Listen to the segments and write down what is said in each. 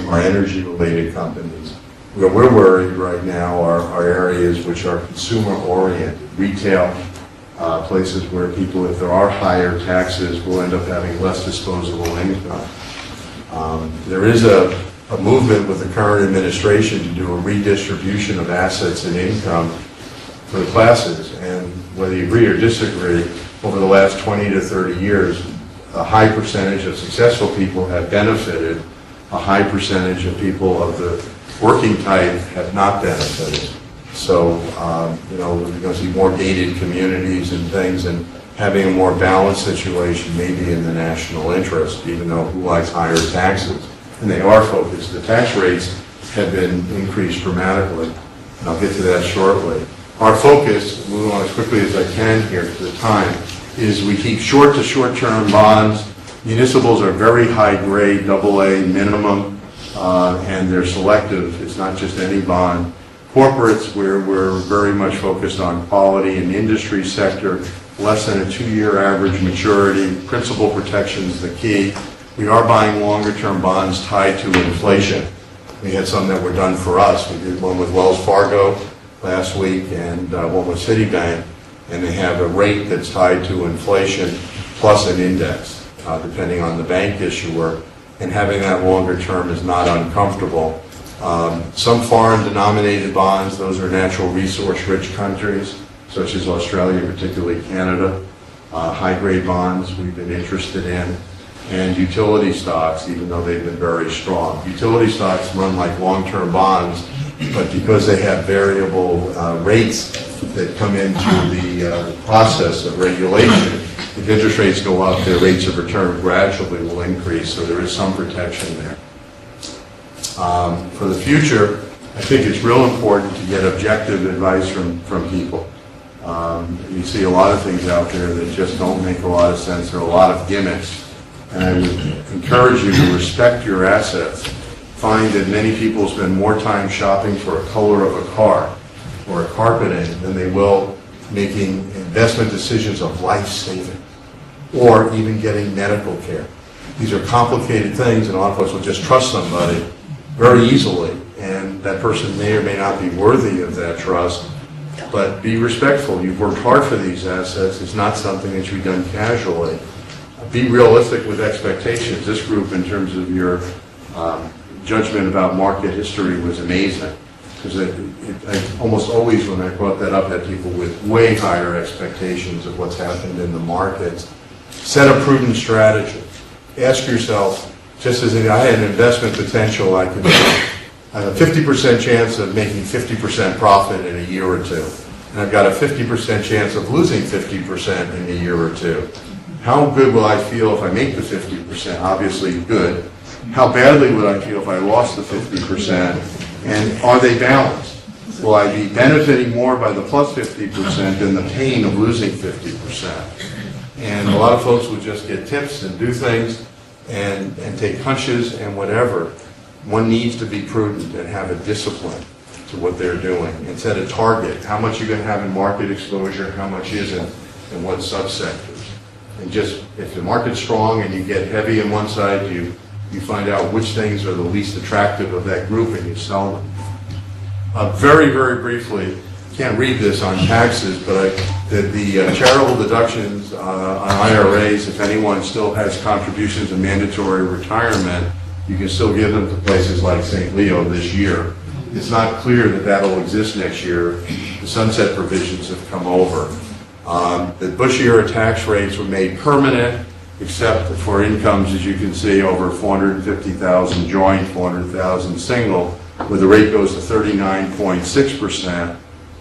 our energy-related companies. Where we're worried right now are areas which are consumer-oriented, retail, places where people, if there are higher taxes, will end up having less disposable income. There is a movement with the current administration to do a redistribution of assets and income for the classes, and whether you agree or disagree, over the last 20 to 30 years, a high percentage of successful people have benefited, a high percentage of people of the working type have not benefited. So, we're going to see more gated communities and things, and having a more balanced situation may be in the national interest, even though who likes higher taxes? And they are focused. The tax rates have been increased dramatically, and I'll get to that shortly. Our focus, moving on as quickly as I can here for the time, is we keep short to short-term bonds. Municipals are very high grade, AA minimum, and they're selective. It's not just any bond. Corporates, we're very much focused on quality in the industry sector, less than a 2-year average maturity. Principal protection is the key. We are buying longer-term bonds tied to inflation. We had some that were done for us. We did one with Wells Fargo last week and one with Citibank, and they have a rate that's tied to inflation plus an index, depending on the bank issuer, and having that longer term is not uncomfortable. Some foreign denominated bonds, those are natural resource rich countries, such as Australia, particularly Canada. High-grade bonds we've been interested in, and utility stocks, even though they've been very strong. Utility stocks run like long-term bonds, but because they have variable rates that come into the process of regulation, if interest rates go up, their rates of return gradually will increase, so there is some protection there. For the future, I think it's real important to get objective advice from people. You see a lot of things out there that just don't make a lot of sense. There are a lot of gimmicks. And I would encourage you to respect your assets. Find that many people spend more time shopping for a color of a car or a carpeting than they will making investment decisions of life saving or even getting medical care. These are complicated things, and a lot of folks will just trust somebody very easily, and that person may or may not be worthy of that trust. But be respectful. You've worked hard for these assets. It's not something that should be done casually. Be realistic with expectations. This group, in terms of your judgment about market history, was amazing. Because I almost always, when I brought that up, had people with way higher expectations of what's happened in the markets. Set a prudent strategy. Ask yourself, just as I had an investment potential, I have a 50% chance of making 50% profit in a year or two. And I've got a 50% chance of losing 50% in a year or two. How good will I feel if I make the 50%? Obviously good. How badly would I feel if I lost the 50%? And are they balanced? Will I be benefiting more by the plus 50% than the pain of losing 50%? And a lot of folks would just get tips and do things and take hunches and whatever. One needs to be prudent and have a discipline to what they're doing and set a target. How much you're going to have in market exposure, how much isn't, and what subsectors. And just, if the market's strong and you get heavy on one side, you find out which things are the least attractive of that group and you sell them. Very, very briefly, can't read this on taxes, but the charitable deductions on IRAs, if anyone still has contributions in mandatory retirement, you can still give them to places like St. Leo this year. It's not clear that that'll exist next year. The sunset provisions have come over. The Bush era tax rates were made permanent, except for incomes, as you can see, over 450,000 joint, 400,000 single, where the rate goes to 39.6%.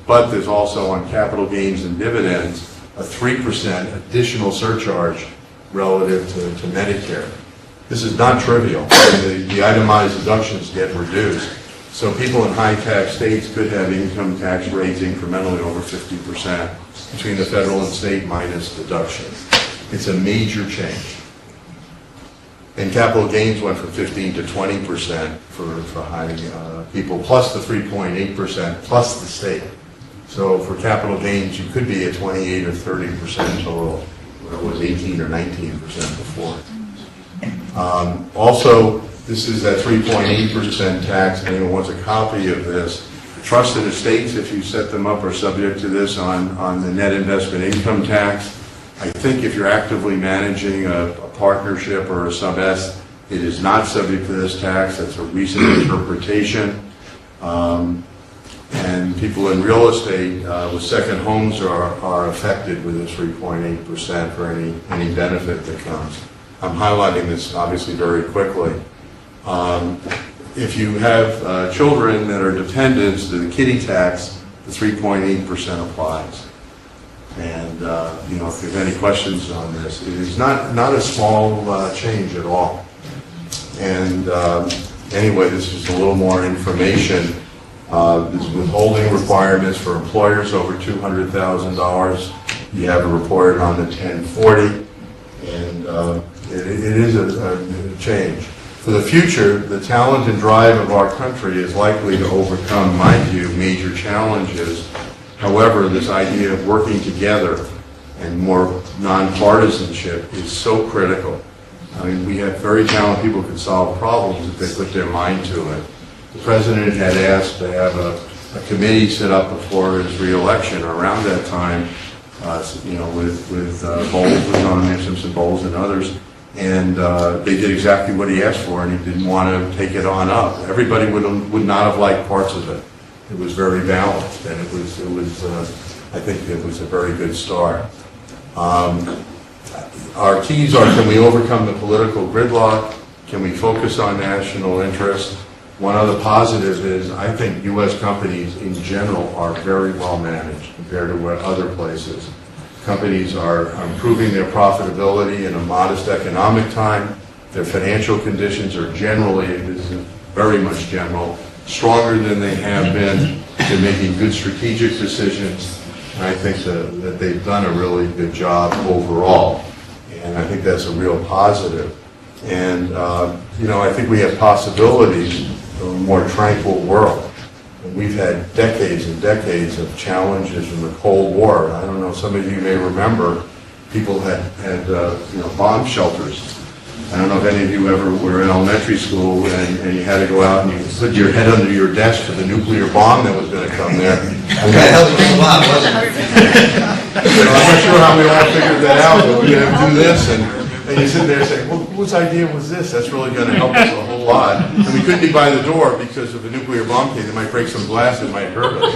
But there's also on capital gains and dividends a 3% additional surcharge relative to Medicare. This is not trivial. The itemized deductions get reduced. So people in high-tax states could have income tax rates incrementally over 50% between the federal and state minus deduction. It's a major change. And capital gains went from 15 to 20% for high people, plus the 3.8% plus the state. So for capital gains, you could be at 28 or 30% total, where it was 18 or 19% before. Also, This is that 3.8% tax, and anyone wants a copy of this. Trusted estates, if you set them up, are subject to this on the net investment income tax. I think if you're actively managing a partnership or a sub-S, it is not subject to this tax. That's a recent interpretation. And people in real estate with second homes are affected with this 3.8% for any benefit that comes. I'm highlighting this obviously very quickly. If you have children that are dependents to the kiddie tax, the 3.8% applies. And you know, if you have any questions on this, it is not a small change at all. And anyway, this is a little more information. There's withholding requirements for employers over $200,000. You have to report it on the 1040, and it is a change. For the future, the talent and drive of our country is likely to overcome, in my view, major challenges. However, this idea of working together and more nonpartisanship is so critical. I mean, we have very talented people who can solve problems if they put their mind to it. The president had asked to have a committee set up before his re-election around that time, you know, with Bowles was on there, Simpson Bowles and others, and they did exactly what he asked for, and he didn't want to take it on up. Everybody would not have liked parts of it. It was very balanced, and it was I think it was a very good start. Our keys are: can we overcome the political gridlock? Can we focus on national interest? One other positive is I think U.S. companies in general are very well managed compared to other places. Companies are improving their profitability in a modest economic time. Their financial conditions are generally, this is very much general, stronger than they have been. They're making good strategic decisions. And I think that they've done a really good job overall. And I think that's a real positive. And, you know, I think we have possibilities of a more tranquil world. And we've had decades and decades of challenges from the Cold War. I don't know, some of you may remember, people had you know, bomb shelters. I don't know if any of you ever were in elementary school and you had to go out and you put your head under your desk for the nuclear bomb that was going to come there. And that was a lot, wasn't it? I'm not sure how we all figured that out, but we're going to do this, and you sit there saying, well, whose idea was this? That's really going to help us a whole lot. And we couldn't be by the door because if a nuclear bomb came, it might break some glass, it might hurt us.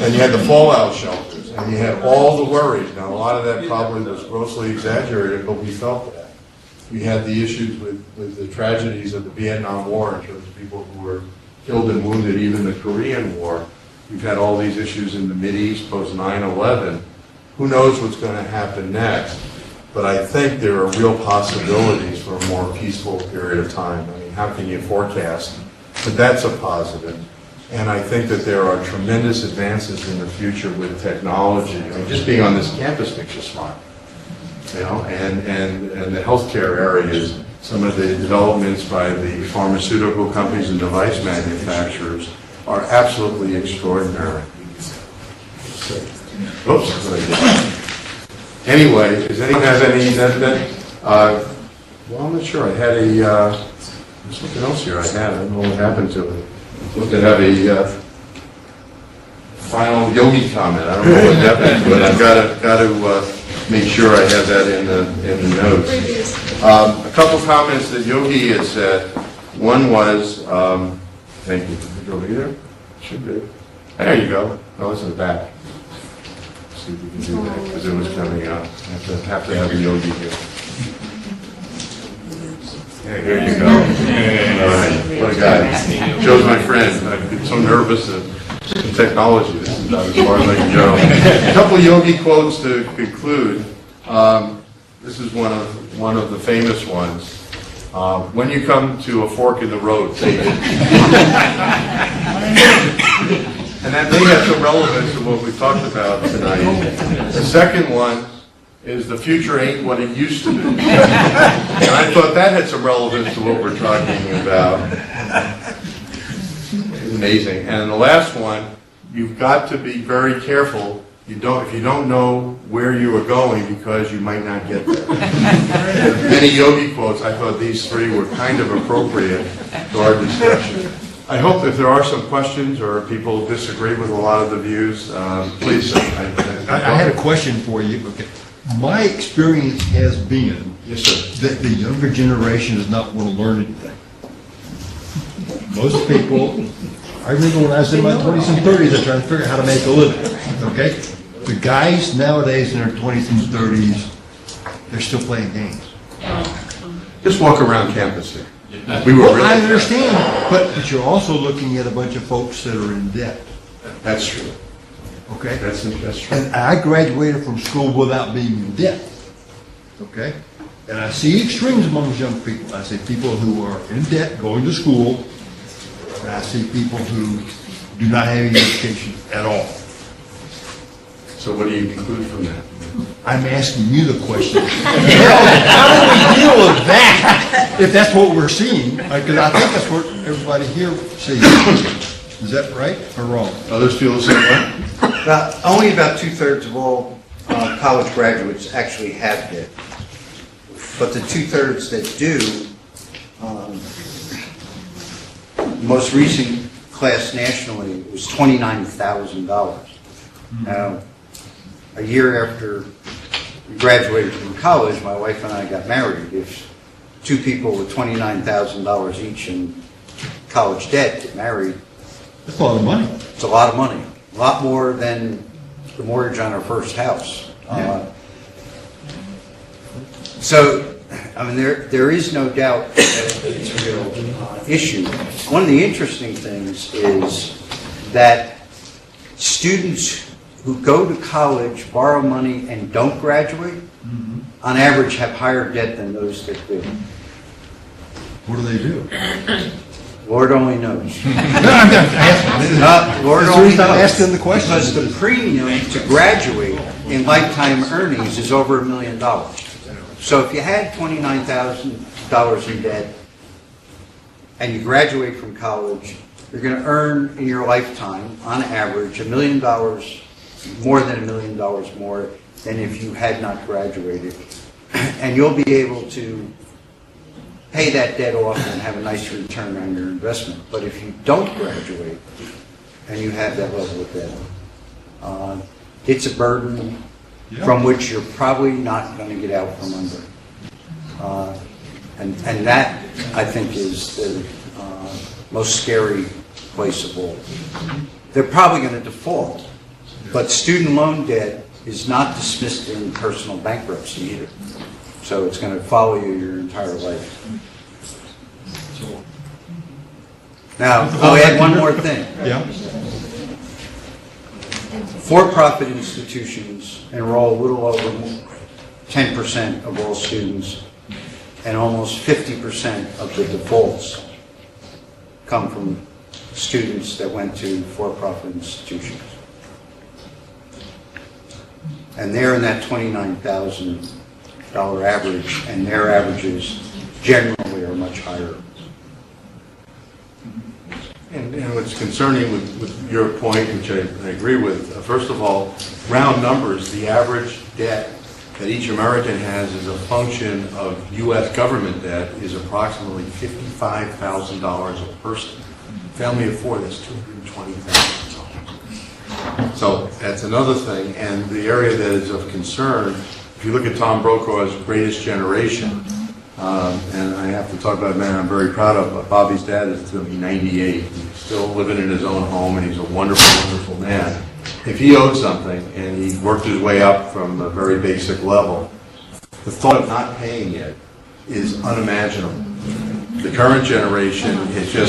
And you had the fallout shelters, and you had all the worries. Now, a lot of that probably was grossly exaggerated, but we felt that. We had the issues with the tragedies of the Vietnam War in terms of people who were killed and wounded, even the Korean War. We've had all these issues in the Mideast post 9/11. Who knows what's going to happen next? But I think there are real possibilities for a more peaceful period of time. I mean, how can you forecast? But that's a positive. And I think that there are tremendous advances in the future with technology. I mean, just being on this campus makes you smart. You know, and the healthcare areas, some of the developments by the pharmaceutical companies and device manufacturers are absolutely extraordinary. Oops. Anyway, does anyone have any, well, I'm not sure. I had there's something else here I don't know what happened to it. I supposed to have a final yogi comment. I don't know what happened to it. I've got to make sure I have that in the notes. A couple comments that Yogi had said. One was, thank you. Is it over here? Should be. There you go. Oh, it's in the back. Let's see if we can do that because it was coming up. I have to have a Yogi here. Yeah, here you go. All right. What a guy. Joe's my friend. I've been so nervous in technology. This is about as far as I can go. A couple Yogi quotes to conclude. This is one of the famous ones. When you come to a fork in the road, take it. And that may have some relevance to what we talked about tonight. The second one is the future ain't what it used to be. And I thought that had some relevance to what we're talking about. It's amazing. And the last one, you've got to be very careful. If you don't know where you were going because you might not get there. Many yogi quotes, I thought these three were kind of appropriate to our discussion. I hope if there are some questions or people disagree with a lot of the views, please. I had a question for you. Okay. My experience has been Yes, sir. that the younger generation does not want to learn anything. Most people, I remember when I was in my 20s and 30s, I tried to figure out how to make a living. Okay? The guys nowadays in their 20s and 30s, they're still playing games. Just walk around campus here. Well, I understand, but you're also looking at a bunch of folks that are in debt. That's true. Okay? That's true. And I graduated from school without being in debt. Okay? And I see extremes among young people. I see people who are in debt going to school, and I see people who do not have any education at all. So what do you conclude from that? I'm asking you the question. How do we deal with that if that's what we're seeing? Because I think that's what everybody here sees. Is that right or wrong? Others feel the same way? Only about 2/3 of all college graduates actually have debt. But the 2/3 that do, most recent class nationally was $29,000. Now, a year after we graduated from college, my wife and I got married. If two people with $29,000 each in college debt get married, That's a lot of money. it's a lot of money. A lot more than the mortgage on our first house. So, I mean, there is no doubt that it's a real issue. One of the interesting things is that students who go to college, borrow money, and don't graduate, on average have higher debt than those that do. What do they do? Lord only knows. Lord That's the only reason I'm knows. asking the question. Because the premium to graduate in lifetime earnings is over $1 million. So if you had $29,000 in debt and you graduate from college, you're going to earn in your lifetime, on average, $1 million, more than $1 million more than if you had not graduated. And you'll be able to pay that debt off and have a nice return on your investment. But if you don't graduate and you have that level of debt, it's a burden from which you're probably not going to get out from under. And that, I think, is the most scary place of all. They're probably going to default, but student loan debt is not dismissed in personal bankruptcy either. So it's going to follow you your entire life. Now, I'll add one more thing. Yeah. For-profit institutions enroll a little over 10% of all students, and almost 50% of the defaults come from students that went to for-profit institutions. And they're in that $29,000 average, and their averages generally are much higher. And what's concerning with your point, which I agree with, first of all, round numbers, the average debt that each American has as a function of U.S. government debt is approximately $55,000 a person. Family of four, that's $220,000. So that's another thing. And the area that is of concern, if you look at Tom Brokaw's Greatest Generation, and I have to talk about a man I'm very proud of, but Bobby's dad is going to be 98. He's still living in his own home, and he's a wonderful, wonderful man. If he owed something, and he worked his way up from a very basic level, the thought of not paying it is unimaginable. The current generation is just